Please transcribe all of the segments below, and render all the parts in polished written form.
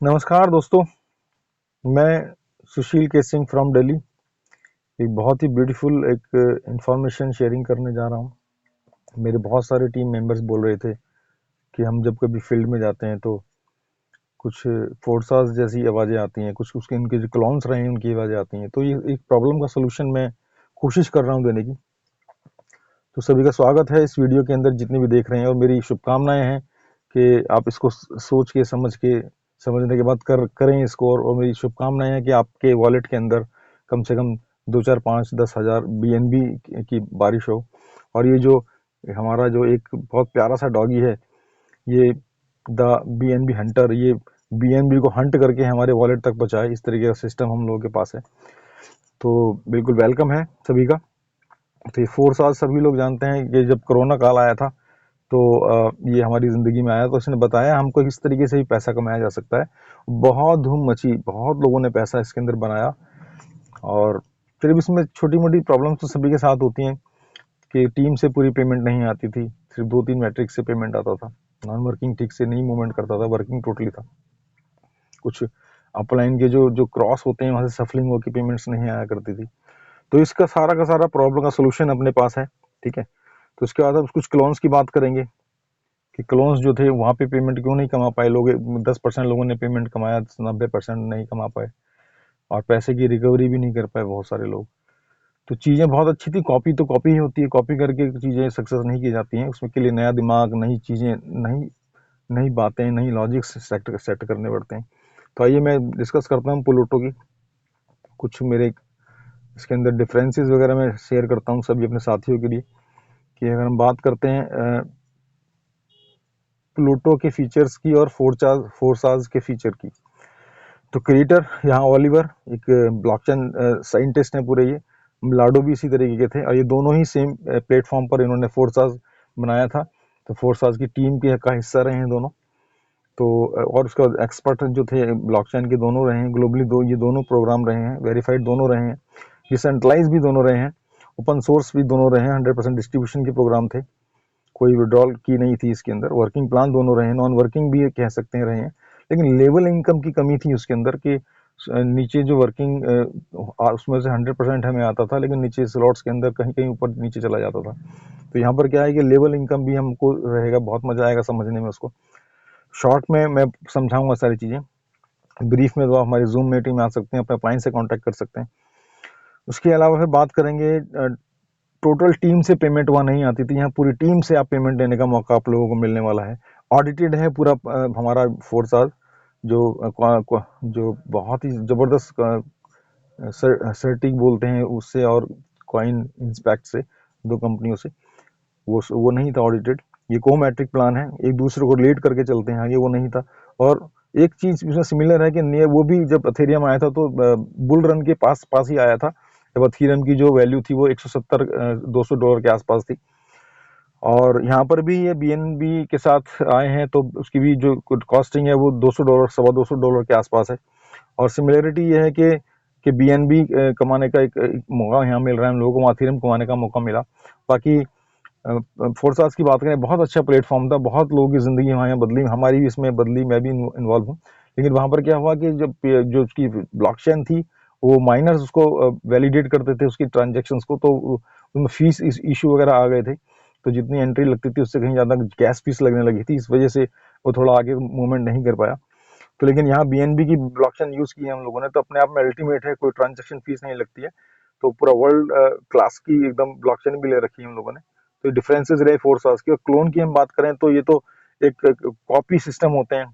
नमस्कार दोस्तों, मैं सुशील के सिंह फ्रॉम दिल्ली। एक बहुत ही ब्यूटीफुल एक इंफॉर्मेशन शेयरिंग करने जा रहा हूँ। मेरे बहुत सारे टीम मेंबर्स बोल रहे थे कि हम जब कभी फील्ड में जाते हैं तो कुछ फोर्सास जैसी आवाज़ें आती हैं, कुछ उसके इनके जो क्लॉन्स रहे हैं उनकी आवाज़ें आती हैं। तो ये एक प्रॉब्लम का सोल्यूशन मैं कोशिश कर रहा हूँ देने की। तो सभी का स्वागत है इस वीडियो के अंदर, जितने भी देख रहे हैं, और मेरी शुभकामनाएं हैं कि आप इसको सोच के समझने के बाद करें इसको। और मेरी शुभकामनाएं हैं कि आपके वॉलेट के अंदर कम से कम 2 4 5 10 हज़ार BNB की बारिश हो। और ये जो हमारा जो एक बहुत प्यारा सा डॉगी है, ये द BNB हंटर, ये BNB को हंट करके हमारे वॉलेट तक पहुँचाए, इस तरीके का सिस्टम हम लोगों के पास है। तो बिल्कुल वेलकम है सभी का। तो ये 4 साल सभी लोग जानते हैं कि जब कोरोना काल आया था तो ये हमारी ज़िंदगी में आया, तो उसने बताया हमको किस तरीके से भी पैसा कमाया जा सकता है। बहुत धूम मची, बहुत लोगों ने पैसा इसके अंदर बनाया। और फिर भी इसमें छोटी मोटी प्रॉब्लम्स तो सभी के साथ होती हैं कि टीम से पूरी पेमेंट नहीं आती थी, सिर्फ 2 3 मैट्रिक से पेमेंट आता था। नॉन वर्किंग ठीक से नहीं मूवमेंट करता था, वर्किंग टोटली था। कुछ अपलाइन के जो जो क्रॉस होते हैं वहाँ से सफलिंग होकर पेमेंट्स नहीं आया करती थी। तो इसका सारा का सारा प्रॉब्लम का सोल्यूशन अपने पास है, ठीक है। तो इसके बाद अब कुछ क्लोन्स की बात करेंगे कि क्लोन्स जो थे वहाँ पे पेमेंट क्यों नहीं कमा पाए लोग। 10% लोगों ने पेमेंट कमाया, 90% नहीं कमा पाए, और पैसे की रिकवरी भी नहीं कर पाए बहुत सारे लोग। तो चीज़ें बहुत अच्छी थी, कॉपी तो कॉपी ही होती है, कॉपी करके चीज़ें सक्सेस नहीं की जाती हैं। उसमें के लिए नया दिमाग, नई चीज़ें, नई नई बातें, नई लॉजिक्स सेट करने पड़ते हैं। तो आइए मैं डिस्कस करता हूँ प्लूटो की। कुछ मेरे इसके अंदर डिफरेंसेस वगैरह मैं शेयर करता हूँ सभी अपने साथियों के लिए, कि अगर हम बात करते हैं प्लूटो के फीचर्स की और फोरसाज के फीचर की। तो क्रिएटर यहाँ ओलिवर एक ब्लॉकचेन साइंटिस्ट हैं पूरे, ये लाडो भी इसी तरीके के थे, और ये दोनों ही सेम प्लेटफॉर्म पर इन्होंने फोरसाज बनाया था। तो फोरसाज की टीम के का हिस्सा रहे हैं दोनों। तो और उसका एक्सपर्ट जो थे ब्लॉकचेन के दोनों रहे हैं ग्लोबली, ये दोनों प्रोग्राम रहे हैं, वेरीफाइड दोनों रहे हैं, डिसेंट्रलाइज भी दोनों रहे हैं, ओपन सोर्स भी दोनों रहे हैं, 100% डिस्ट्रीब्यूशन के प्रोग्राम थे, कोई विड्रॉल की नहीं थी इसके अंदर। वर्किंग प्लान दोनों रहे हैं, नॉन वर्किंग भी कह सकते हैं रहे हैं। लेकिन लेवल इनकम की कमी थी उसके अंदर कि नीचे जो वर्किंग उसमें से 100% हमें आता था, लेकिन नीचे स्लॉट्स के अंदर कहीं कहीं ऊपर नीचे चला जाता था। तो यहाँ पर क्या है कि लेवल इनकम भी हमको रहेगा, बहुत मजा आएगा समझने में उसको। शॉर्ट में मैं समझाऊंगा सारी चीज़ें, ब्रीफ में तो आप हमारी जूम मीटिंग में आ सकते हैं, अपने क्लाइंट से कांटेक्ट कर सकते हैं। उसके अलावा फिर बात करेंगे, टोटल टीम से पेमेंट वहाँ नहीं आती थी, यहाँ पूरी टीम से आप पेमेंट देने का मौका आप लोगों को मिलने वाला है। ऑडिटेड है पूरा हमारा फोर्साज, जो बहुत ही ज़बरदस्त सर्टिक बोलते हैं उससे, और कॉइन इंस्पेक्ट से, 2 कंपनियों से, वो नहीं था ऑडिटेड। ये को मैट्रिक प्लान है, एक दूसरे को रिलेट करके चलते हैं, आगे वो नहीं था। और एक चीज़ इसमें सिमिलर है कि वो भी जब अथेरियम आया था तो बुल रन के पास पास ही आया था, जब अथेरियम की जो वैल्यू थी वो 170 $200 के आसपास थी। और यहाँ पर भी ये BNB के साथ आए हैं, तो उसकी भी जो कॉस्टिंग है वो $200, $225 के आसपास है। और सिमिलरिटी ये है कि BNB कमाने का एक मौका यहाँ मिल रहा है हम लोगों को, अथेरियम कमाने का मौका मिला। बाकी फोर्सास की बात करें, बहुत अच्छा प्लेटफॉर्म था, बहुत लोगों की ज़िंदगी वहाँ बदली, हमारी भी इसमें बदली, मैं भी इन्वॉल्व हूँ। लेकिन वहाँ पर क्या हुआ कि जब जो उसकी ब्लॉकचेन थी, वो माइनर्स उसको वैलिडेट करते थे उसकी ट्रांजेक्शन्स को, तो उनमें फीस इशू वगैरह आ गए थे। तो जितनी एंट्री लगती थी उससे कहीं ज़्यादा गैस फीस लगने लगी थी, इस वजह से वो थोड़ा आगे मूवमेंट नहीं कर पाया। तो लेकिन यहाँ BNB की ब्लॉकचेन यूज़ की है हम लोगों ने, तो अपने आप में अल्टीमेट है, कोई ट्रांजेक्शन फीस नहीं लगती है। तो पूरा वर्ल्ड क्लास की एकदम ब्लॉकचेन भी ले रखी है हम लोगों ने। तो डिफरेंसेस रहे फोर्सास की। और क्लोन की हम बात करें तो ये तो एक कॉपी सिस्टम होते हैं,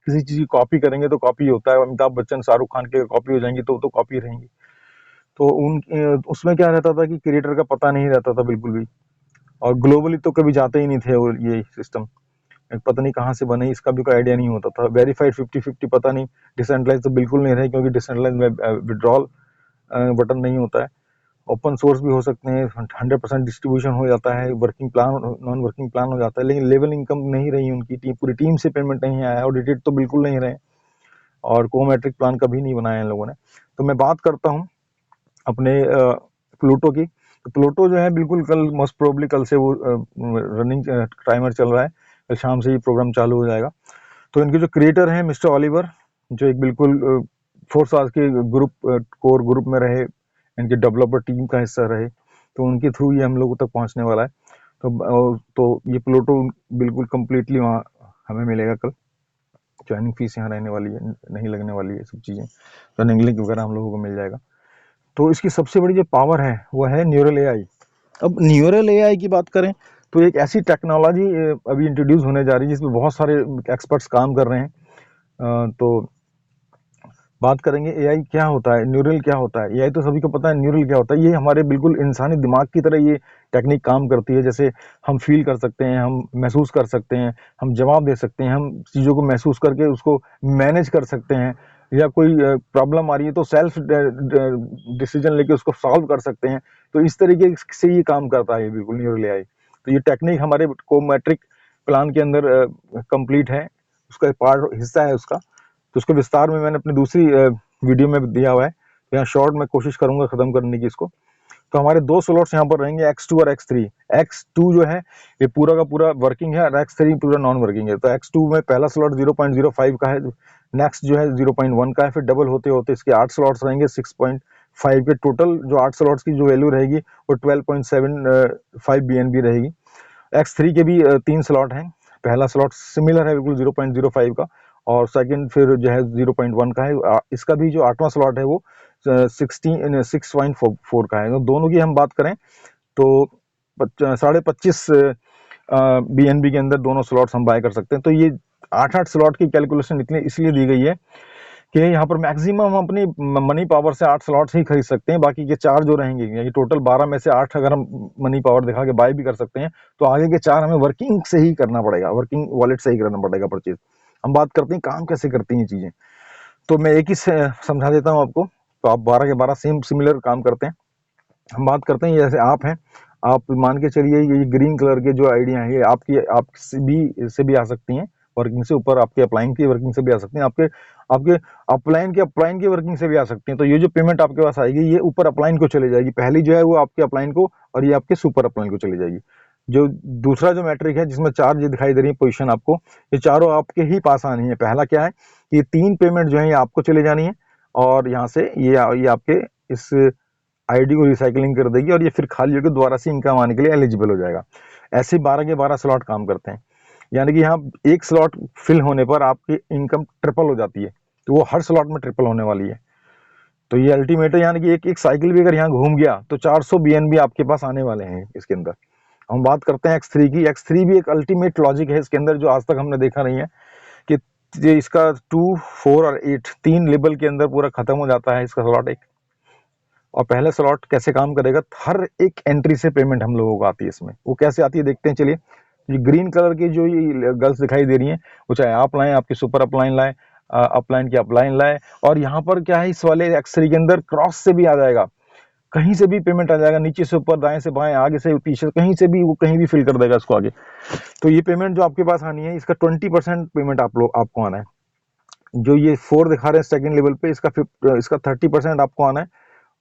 किसी चीज़ की कॉपी करेंगे तो कॉपी होता है। अमिताभ बच्चन, शाहरुख खान के कॉपी हो जाएंगी तो कॉपी रहेंगी। तो उसमें क्या रहता था कि क्रिएटर का पता नहीं रहता था बिल्कुल भी, और ग्लोबली तो कभी जाते ही नहीं थे वो, ये सिस्टम पता नहीं कहाँ से बने, इसका भी कोई आइडिया नहीं होता था। वेरीफाइड 50-50 पता नहीं, डिसेंट्रलाइज तो बिल्कुल नहीं रहे, क्योंकि डिसेंट्रलाइज में विड्रॉल बटन नहीं होता है। ओपन सोर्स भी हो सकते हैं, 100% डिस्ट्रीब्यूशन हो जाता है, working plan, non working plan हो जाता है, लेकिन लेवल इनकम नहीं रही उनकी, पूरी टीम से पेमेंट नहीं आया, ऑडिटेड तो बिल्कुल नहीं रहे, और कोमैट्रिक प्लान कभी नहीं बनाया इन लोगों ने। तो मैं बात करता हूँ अपने प्लूटो की। तो प्लूटो जो है बिल्कुल कल, मोस्ट प्रोबेबली कल से वो रनिंग टाइमर चल रहा है, कल शाम से ही प्रोग्राम चालू हो जाएगा। तो इनके जो क्रिएटर हैं मिस्टर ओलिवर, जो एक बिल्कुल 4 साल के ग्रुप कोर ग्रुप में रहे, इनके डेवलपर टीम का हिस्सा रहे, तो उनके थ्रू ये हम लोगों तक पहुंचने वाला है। तो ये प्लूटो बिल्कुल कम्प्लीटली वहाँ हमें मिलेगा कल। ज्वाइनिंग फीस यहाँ रहने वाली है, नहीं लगने वाली है, सब चीज़ें रनिंग लिंक वगैरह हम लोगों को मिल जाएगा। तो इसकी सबसे बड़ी जो पावर है वो है न्यूरल एआई। अब न्यूरल एआई की बात करें तो एक ऐसी टेक्नोलॉजी अभी इंट्रोड्यूस होने जा रही है जिसमें बहुत सारे एक्सपर्ट्स काम कर रहे हैं। तो बात करेंगे एआई क्या होता है, न्यूरल क्या होता है। एआई तो सभी को पता है, न्यूरल क्या होता है। ये हमारे बिल्कुल इंसानी दिमाग की तरह ये टेक्निक काम करती है। जैसे हम फील कर सकते हैं, हम महसूस कर सकते हैं, हम जवाब दे सकते हैं, हम चीज़ों को महसूस करके उसको मैनेज कर सकते हैं, या कोई प्रॉब्लम आ रही है तो सेल्फ डिसीजन लेके उसको सॉल्व कर सकते हैं। तो इस तरीके से ये काम करता है बिल्कुल न्यूरल एआई। तो ये टेक्निक हमारे कोमैट्रिक प्लान के अंदर कंप्लीट है, उसका पार्ट हिस्सा है उसका। तो उसके विस्तार में मैंने अपनी दूसरी वीडियो में दिया हुआ है। तो यहाँ शॉर्ट में कोशिश करूंगा खत्म करने की इसको। तो हमारे 2 स्लॉट्स यहाँ पर रहेंगे, X2 और X3। X2 जो है ये पूरा का पूरा वर्किंग है, और X3 पूरा नॉन वर्किंग है। तो X2 में पहला स्लॉट 0.05 का है, नेक्स्ट जो है 0.1 का है, फिर डबल होते होते इसके 8 स्लॉट्स रहेंगे 6.5 के। टोटल जो 8 स्लॉट्स की जो वैल्यू रहेगी वो 12.75 BNB रहेगी। X3 के भी 3 स्लॉट हैं। पहला स्लॉट सिमिलर है बिल्कुल 0.05 का, और सेकंड फिर जो है 0.1 का है। इसका भी जो 8वां स्लॉट है वो 6.4 का है। तो दोनों की हम बात करें तो 25.5 BNB के अंदर दोनों स्लॉट्स हम बाय कर सकते हैं। तो ये 8 स्लॉट की कैलकुलेशन इतनी इसलिए दी गई है कि यहाँ पर मैक्सिमम हम अपनी मनी पावर से 8 स्लॉट्स ही खरीद सकते हैं। बाकी के 4 जो रहेंगे, ये टोटल 12 में से 8 अगर हम मनी पावर दिखा के बाय भी कर सकते हैं, तो आगे के 4 हमें वर्किंग से ही करना पड़ेगा, वर्किंग वॉलेट से ही करना पड़ेगा परचेज। हम बात करते हैं काम कैसे करती हैं चीज़ें, तो मैं एक ही समझा देता हूँ आपको। तो आप 12 के 12 सेम सिमिलर काम करते हैं। हम बात करते हैं, जैसे आप हैं, आप मान के चलिए ये ग्रीन कलर के जो आइडिया है ये आपकी आप से भी आ सकती हैं वर्किंग से, ऊपर आपके अपलाइन की वर्किंग से भी आ सकती हैं, आपके आपके अपलाइन की वर्किंग से भी आ सकती हैं। तो ये जो पेमेंट आपके पास आएगी ये ऊपर अपलाइन को चली जाएगी, पहली जो है वो आपके अपलाइन को, और ये आपके सुपर अपलाइन को चली जाएगी। जो दूसरा जो मैट्रिक है जिसमें 4 ये दिखाई दे रही है पोजीशन आपको, ये चारों आपके ही पास आनी है। पहला क्या है, ये 3 पेमेंट जो है ये आपको चली जानी है, और यहाँ से ये आपके इस आईडी को रिसाइकलिंग कर देगी, और ये फिर खाली होकर दोबारा से इनकम आने के लिए एलिजिबल हो जाएगा। ऐसे 12 के 12 स्लॉट काम करते हैं, यानी कि यहाँ एक स्लॉट फिल होने पर आपकी इनकम ट्रिपल हो जाती है। तो वो हर स्लॉट में ट्रिपल होने वाली है। तो ये अल्टीमेट है, यानी कि एक एक साइकिल भी अगर यहाँ घूम गया तो 400 BNB आपके पास आने वाले हैं इसके अंदर। हम बात करते हैं X3 की। X3 भी एक अल्टीमेट लॉजिक है इसके अंदर, जो आज तक हमने देखा नहीं है कि ये इसका 2, 4 और 8 3 लेवल के अंदर पूरा खत्म हो जाता है इसका स्लॉट एक। और पहले स्लॉट कैसे काम करेगा, हर एक एंट्री से पेमेंट हम लोगों को आती है इसमें। वो कैसे आती है देखते हैं चलिए। ये ग्रीन कलर की जो ये गर्ल्स दिखाई दे रही हैं, वो चाहे आप लाएं, आपकी सुपर अपलाइन लाएं, अपलाइन की अपलाइन लाएं, और यहाँ पर क्या है, इस वाले X3 के अंदर क्रॉस से भी आ जाएगा, कहीं से भी पेमेंट आ जाएगा, नीचे से ऊपर, दाएं से बाएं, आगे से पीछे, कहीं से भी वो कहीं भी फिल कर देगा इसको आगे। तो ये पेमेंट जो आपके पास आनी है, इसका 20% पेमेंट आपको आना है। जो ये 4 दिखा रहे हैं सेकंड लेवल पे, इसका 30% आपको आना है।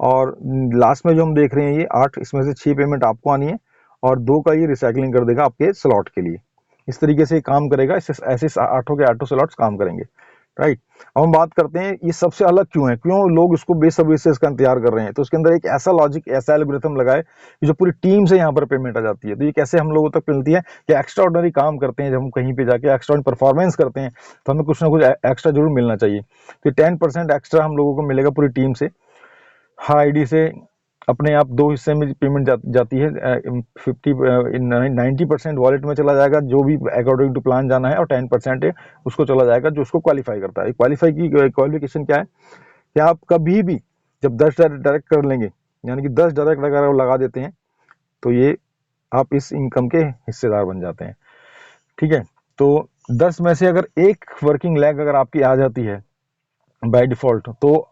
और लास्ट में जो हम देख रहे हैं ये 8, इसमें से 6 पेमेंट आपको आनी है, और 2 का ये रिसाइकलिंग कर देगा आपके स्लॉट के लिए। इस तरीके से काम करेगा, ऐसे 8 के 8 स्लॉट्स काम करेंगे, राइट। अब हम बात करते हैं ये सबसे अलग क्यों है, क्यों लोग इसको बेसब्री से इसका इंतजार कर रहे हैं। तो इसके अंदर एक ऐसा लॉजिक, ऐसा एल्गोरिथम लगाए कि जो पूरी टीम से यहाँ पर पेमेंट आ जाती है। तो ये कैसे हम लोगों तक मिलती है कि एक्स्ट्रा ऑर्डनरी काम करते हैं, जब हम कहीं पे जाके एक्स्ट्रा परफॉर्मेंस करते हैं तो हमें कुछ ना कुछ एक्स्ट्रा जरूर मिलना चाहिए। तो 10% एक्स्ट्रा हम लोगों को मिलेगा पूरी टीम से। हाँ, आईडी से अपने आप 2 हिस्से में पेमेंट जाती है। 90% वॉलेट में चला जाएगा जो भी अकॉर्डिंग टू प्लान जाना है, और 10% उसको चला जाएगा जो उसको क्वालिफाई करता है। क्वालिफिकेशन क्या है कि आप कभी भी जब 10 डायरेक्ट कर लेंगे, यानी कि 10 डायरेक्ट अगर लगा देते हैं, तो ये आप इस इनकम के हिस्सेदार बन जाते हैं, ठीक है। तो 10 में से अगर एक वर्किंग लैग अगर आपकी आ जाती है बाय डिफॉल्ट, तो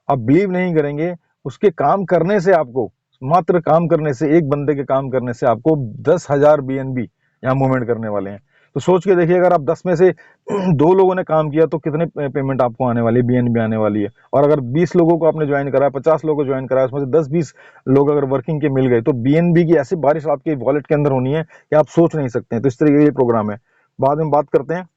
आप बिलीव नहीं करेंगे, उसके काम करने से आपको, मात्र काम करने से, एक बंदे के काम करने से आपको 10,000 BNB यहाँ मूवमेंट करने वाले हैं। तो सोच के देखिए, अगर आप 10 में से 2 लोगों ने काम किया तो कितने पेमेंट आपको आने वाली है, BNB आने वाली है। और अगर 20 लोगों को आपने ज्वाइन कराया, 50 लोगों को ज्वाइन कराया, उसमें से 10-20 लोग अगर वर्किंग के मिल गए, तो BNB की ऐसी बारिश आपके वॉलेट के अंदर होनी है कि आप सोच नहीं सकते हैं। तो इस तरीके का ये प्रोग्राम है। बाद में बात करते हैं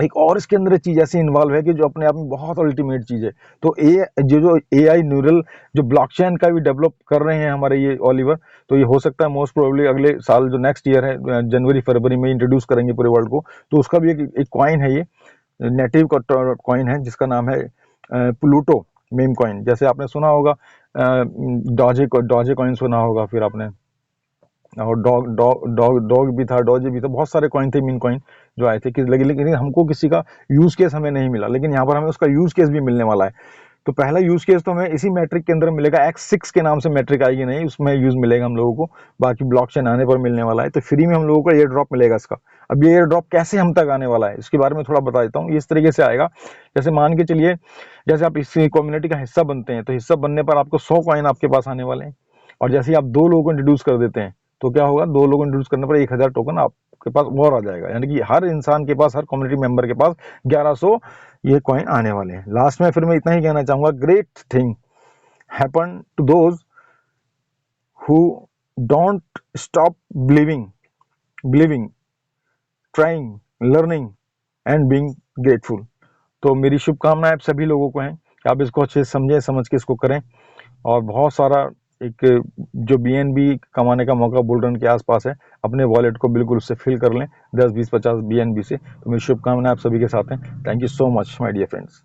एक और इसके अंदर चीज ऐसी इन्वॉल्व है कि जो अपने आप में बहुत अल्टीमेट चीज है। तो जो एआई न्यूरल जो ब्लॉकचेन का भी डेवलप कर रहे हैं हमारे ये ओलिवर, तो ये हो सकता है मोस्ट प्रोबेबली अगले साल जो नेक्स्ट ईयर है जनवरी फरवरी में इंट्रोड्यूस करेंगे पूरे वर्ल्ड को। तो उसका भी एक कॉइन है, ये नेटिव कॉइन है जिसका नाम है प्लूटो मेम कॉइन। जैसे आपने सुना होगा डॉजे कॉइन सुना होगा, फिर आपने, और डॉग डॉग डॉग डॉग भी था, डॉजे भी था, बहुत सारे कॉइन थे मीन कॉइन जो आए थे लेकिन हमको किसी का यूज केस हमें नहीं मिला, लेकिन यहाँ पर हमें उसका यूज केस भी मिलने वाला है। तो पहला यूज केस तो हमें इसी मैट्रिक के अंदर मिलेगा, X6 के नाम से मैट्रिक आएगी नहीं, उसमें यूज मिलेगा हम लोगों को, बाकी ब्लॉकचेन आने पर मिलने वाला है। तो फ्री में हम लोगों को एयर ड्रॉप मिलेगा इसका। अब ये एयर ड्रॉप कैसे हम तक आने वाला है इसके बारे में थोड़ा बता देता हूँ। इस तरीके से आएगा, जैसे मान के चलिए, जैसे आप इस कम्युनिटी का हिस्सा बनते हैं, तो हिस्सा बनने पर आपको 100 कॉइन आपके पास आने वाले हैं। और जैसे ही आप 2 लोगों को इंट्रोड्यूस कर देते हैं, तो क्या होगा, 2 लोगों को इंट्रोड्यूस करने पर 1000 टोकन आपके पास और आ जाएगा, यानी कि हर इंसान के पास, हर कम्युनिटी मेंबर के पास 1100 ये कॉइन आने वाले हैं। लास्ट में फिर मैं इतना ही कहना चाहूंगा, great thing happen to those who don't stop believing, trying, learning and being grateful. तो मेरी शुभकामनाएं आप सभी लोगों को हैं कि आप इसको अच्छे से समझें, समझ के इसको करें, और बहुत सारा एक जो बीएनबी कमाने का मौका बुलरन के आसपास है, अपने वॉलेट को बिल्कुल उससे फिल कर लें 10 20 50 बीएनबी से। तो मेरी शुभकामनाएं आप सभी के साथ हैं। Thank you so much my dear friends.